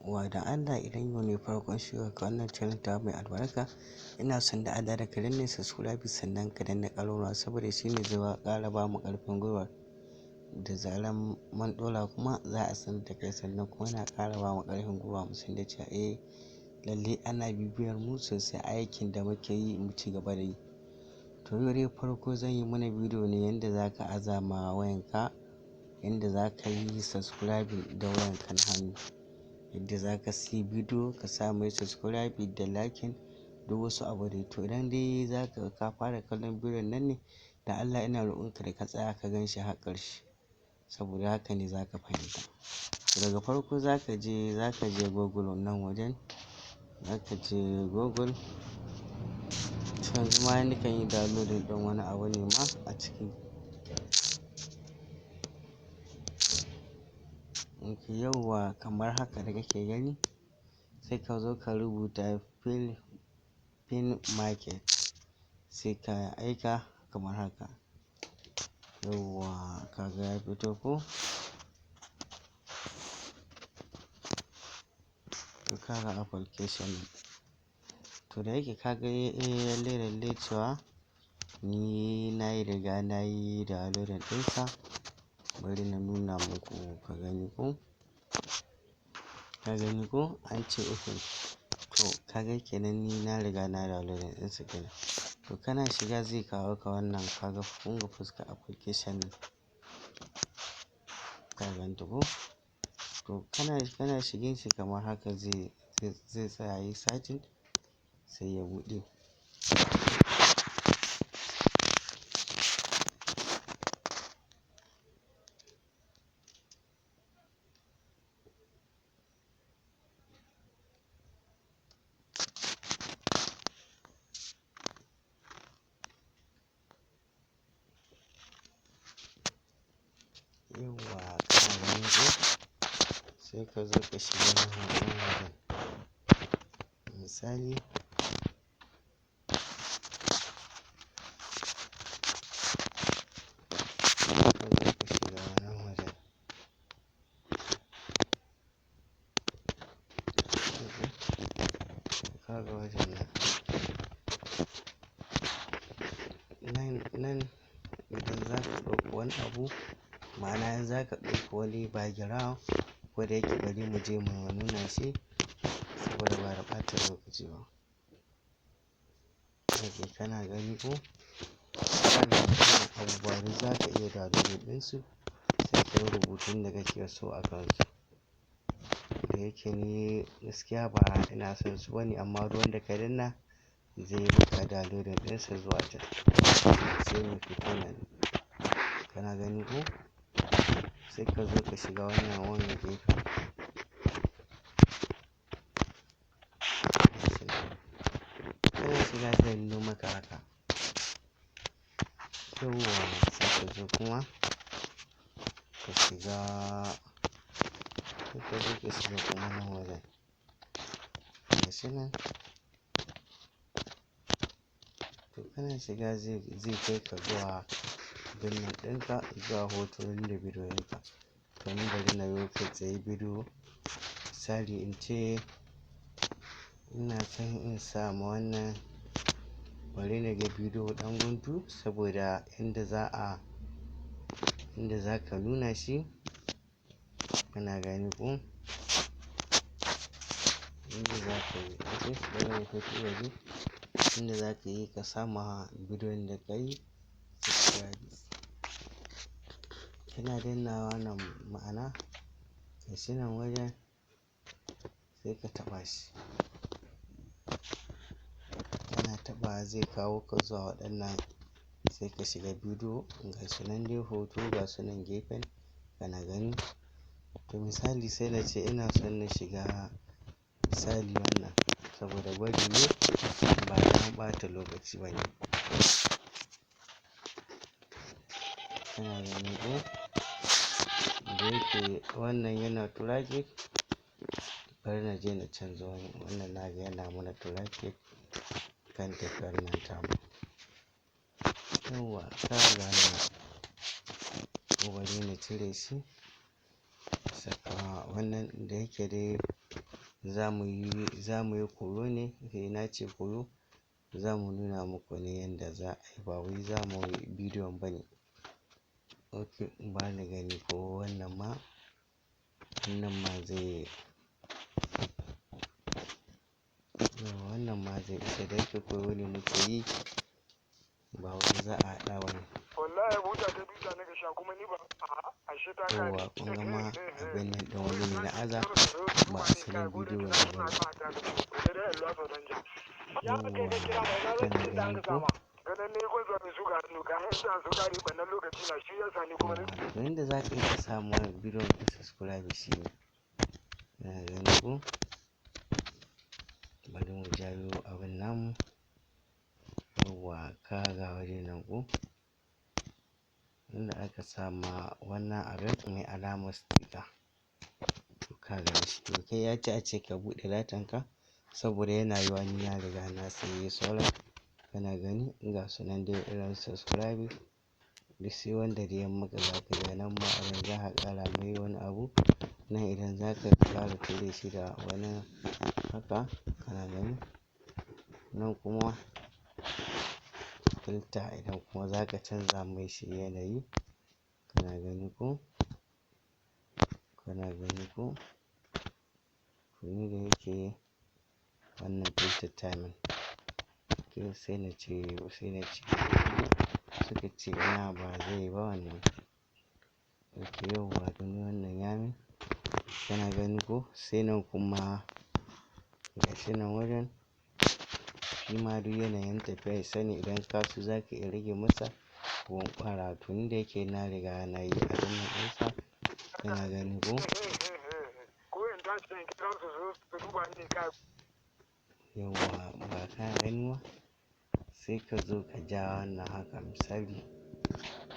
uwa da Allah idan yau ne farkon shiga ka wannan channel ta mai albarka, ina son da Allah da ka danna subscribe sannan ka danna ƙararrawa saboda shine zai ƙara ba mu ƙarfin gwiwa da zaran mun ɗora kuma za a sanar da kai sannan kuma yana ƙara ba mu ƙarfin gwiwa mu san da cewa lalle ana bibiyar mu sosai aikin da muke yi mu ci gaba da yi. To yau dai farko zan yi mana bidiyo ne yanda za ka azama wayanka, yanda za ka yi subscribing da wayanka na hannu, yadda za ka siyi bidiyo ka sa mai subscribe da liking duk wasu abu dai. To idan dai za ka fara kallon bidiyon nan ne, da Allah ina roƙonka da ka tsaya ka gan shi har ƙarshe saboda haka ne za ka fahimta. Daga farko za ka je Google nan wajen, za ka je Google. To yanzu ma nakan yi downloading ɗin wani abu ne ma a ciki. Yauwa kamar haka da kake gani, sai ka zo ka rubuta pin market sai ka aika kamar haka. Yauwa kaga ya fito ko? To kaga application ɗin. To da yake ka ga lalle cewa ni na yi riga na yi downloading ɗinsa, bari na nuna muku ka gani ko? Ka gani ko? An ce open. To ka ga kenan ni na riga na downloading ɗinsa kenan. To kana shiga zai kawo ka wannan kaga kunga fuskar application ɗin. Ka ganta ko? To kana shigin shi kamar haka zai tsaya yayi searching sai ya buɗe. Yauwa kana gani ko? Sai ka zo ka shiga nan wajen. Misali, kaga wajen nan idan za ka ɗauko wani abu, ma'ana in za ka ɗauko wani background, ko da yake bari mu je mu nuna shi saboda ba da ɓata lokaci ba. Okay, kana gani ko? Wannan abubuwa duk za ka iya downloading ɗinsu sai ka yi rubutun da kake so a kansu. Da yake ni gaskiya ba ina son su bane amma duk wanda ka danna zai maka downloading ɗinsa zuwa can. Sai mu fito nan. Kana gani ko? Sai ka zo ka shiga wannan gefen. Kana shiga zai nuno maka haka. Yauwa sai ka zo kuma ka shiga, sai ka zo ka shiga kuma nan wajen. Gashi nan. To kana shiga zai kai ka zuwa wannan ɗinka, zuwa hotunan da bidiyoyinka. To ni bari na yo kai tsaye bidiyo. Misali in ce ina son in samu wannan, bari na ga bidiyo ɗan guntu saboda inda za ka nuna shi. Kana gani ko? Inda za ka yi, bari na fito waje. Inda za ka yi ka sama bidiyon da ka yi subscribe. Kana dannawa nan ma'ana gashi nan wajen sai ka taɓa shi. Kana taɓawa zai kawo ka zuwa waɗannan sai ka shiga bidiyo. Gashi nan dai hoto gasu nan gefen kana gani. To misali sai na ce ina son na shiga misali wannan saboda gwaji ne ba don ɓata lokaci bane. Kana gani ko? Da yake wannan yana traffic, bari na je na canza wannan naga yana mana traffic kan tafiyar nan tamu. Yauwa ka gane nan. Ko bari na cire shi. Saka wannan da yake dai za mu yi koyo ne, na ce koyo za mu nuna muku ne yanda za a yi, ba wai za mu yi bidiyon ba ne. Ok, ba ni gani ko wannan ma zai isa da yake koyo ne muke yi, ba wai za a haɗa ba ne. Yawwa kun ga ma abin nan ɗin wani ne na aza, ba asalin bidiyo ne ba ne. Yawwa kana gani ko? To yanda za ka yi ka samu bidiyon ka subscribe shi ne, kana gani ko? Bari mu jawo abin namu. Yawwa ka ga waje nan ko? Inda aka sama wannan abin mai alamar sticker. To ka gan shi. To kai ya ci a ce ka buɗe datan ka saboda yana yiwuwa ni na riga na sayi sauran. Kana gani ga su nan dai irin subscribe. Duk sai wanda dai ya maka za ka ga nan ma abin za ka ƙara mai wani abu. Nan idan za ka ƙara ture shi da wani haka, kana gani. Nan kuma filter idan kuma za ka canza mai shi yanayi, kana gani ko? Kana gani ko? To ni da yake wannan filter timing. Okay, sai na ce suka ce ina ba zai yi ba wannan. Ok yawwa to ni wannan ya min. Kana gani ko? Sai nan kuma gashi nan wajen shi ma duk yanayin tafiyar sa ne, idan ka so za ka iya rage masa ko ƙara. To ni da yake na riga na yi abin nan ɗinsa, kana gani ko? Yawwa ba ka gani ba? Sai ka zo ka ja wannan haka misali.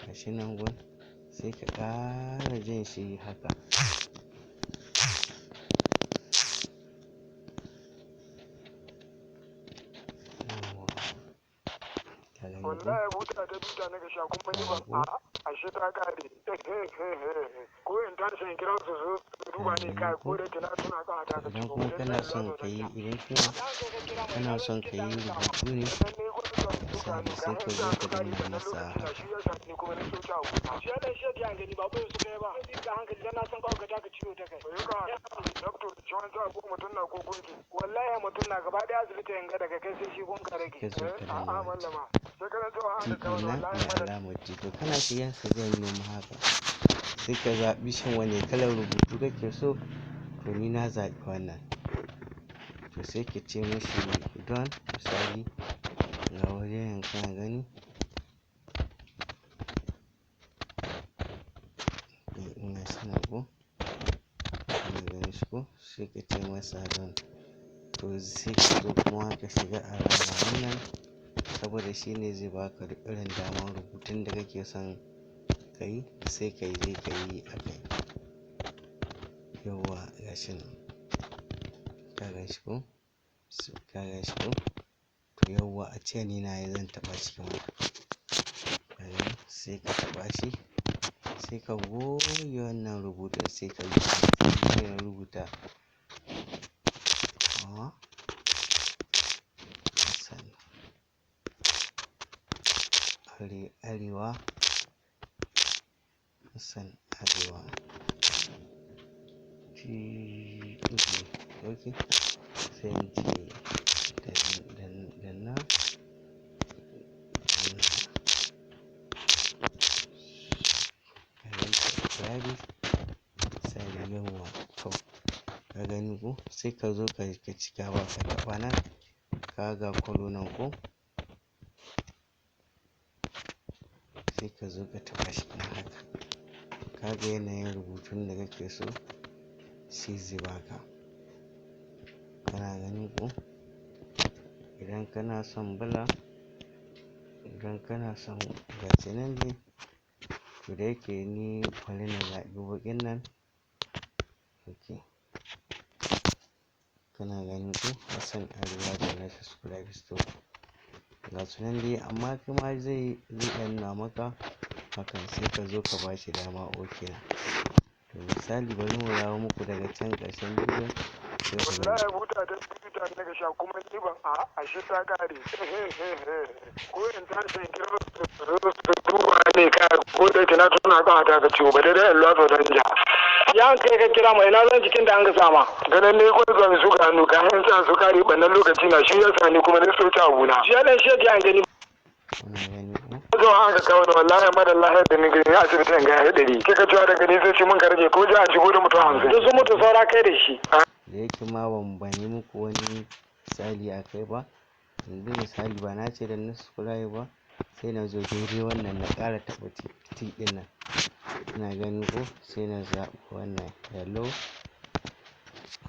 Gashi nan gun sai ka ƙara jan shi haka. Yawwa ka gani ko? Idan kuma kana son ka yi, idan kuma kana son ka yi rubutu ne, misali sai ka zo ka danna masa haka. Ka zo ka danna mata. Nan mai alamar T. To kana shigan sa zai nuna haka. Sai ka zaɓi shin wane kalar rubutu kake so. To ni na zaɓi wannan. To sai ka ce mashi done misali. Ga wajen kana gani. Ina sana ko? Kana gani shi ko? Sai ka ce masa done. To sai ka zo kuma ka shiga alama wannan saboda shi ne zai baka duk irin damar rubutun da kake son ka yi, sai ka je ka yi a kai. Yawwa gashi nan. Ka gan shi ko? Ka gan shi ko? To yawwa a ce ni na yi zan taɓa cikin wata. Ka gani sai ka taɓa shi. Sai ka goge wannan rubutun sai ka rubuta. Arewa. Hassan Arewa. Ok. Sai in ce danna. Subscribe. Sai yawwa to ka gani ko? Sai ka zo ka cika ba ka taɓa nan. Ka ga kwalo nan ko? Sai ka zo ka taɓa shi nan haka. Ka ga yanayin rubutun da kake so shi zai baka. Kana gani ko? Idan kana son bula, idan kana son gashi nan dai. To da yake ni bari na zaɓi baƙin nan. Ok. Kana gani ko? Hassan Arewa da na subscribe store. Ga su nan dai amma kuma zai ɗan nuna maka hakan sai ka zo ka ba shi dama ok na. To misali bari mu dawo muku daga can ƙarshen bidiyon. sai ku bari. wallahi buta ta biyu ta daga sha kuma ni ban a shi ta kare ko in ta sai kira su duba ne ka ko da kina tuna ka ta ka ciwo ba dai Allah to dan ja ya an kai ka kira mai na zan cikin da an ga sama ganin ne ko zan su ga hannu ka hin sa su kare bannan lokaci na shi ya sani kuma ne so ta abuna shi ya dan shege an gani kuna gani ko zo an ka kawo da wallahi madalla da ni gani asibitin ga ya dari kika cewa daga ni sai mun karje ko ji an shigo da mutum 50 duk sun mutu saura kai da shi da yake ma ban yi muku wani misali a kai ba. Yanzu misali ba na ce da na subscribe ba, sai na zo daidai wannan na ƙara taɓa tik ɗin nan, ina gani ko sai na zaɓi wannan hello.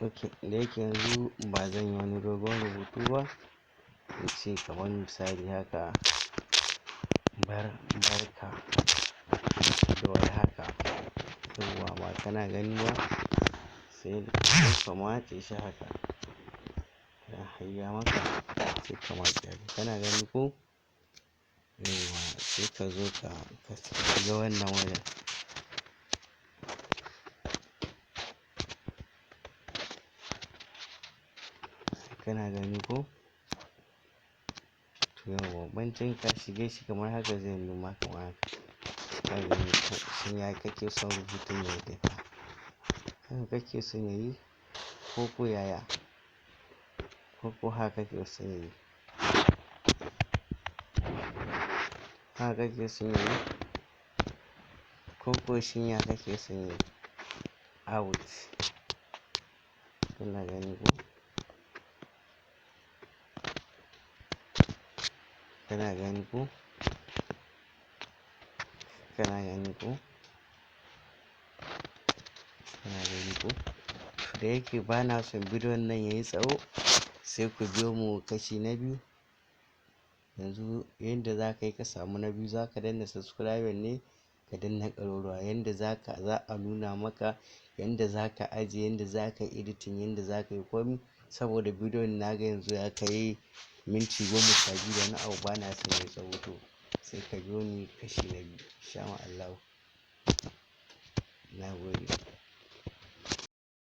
Ok, da yake yanzu ba zan yi wani dogon rubutu ba, in ce kamar misali haka barka da warhaka, yawwa ba kana gani ba, sai ka matse shi haka ya hayya maka, sai ka matse haka kana gani ko, yawwa sai ka zo ka shiga wannan wajen. Kana gani ko, to yawwa bancin ka shige shi kamar haka zai nuna kamar haka. Ka gani ko, shin ya kake son rubutun ya tafi, haka kake son ya yi ko yaya, ko haka kake son ya yi, haka kake son ya yi ko shin ya kake son ya yi out. Kana gani ko, kana gani ko, kana gani ko, kana gani ko. Da yake ba na son bidiyon nan ya yi tsawo, sai ku biyo mu kashi na biyu. Yanzu yanda za ka yi ka samu na biyu, za ka danna subscribe ne ka danna ƙararrawa, yanda za a nuna maka yanda za ka ajiye, yanda za ka yi editing, yanda za ka yi komi. Saboda bidiyon na ga yanzu ya kai minti 12 da wani abu, ba na son ya tsawo, to sai ka biyo ni kashi na biyu. Insha Allah, na gode.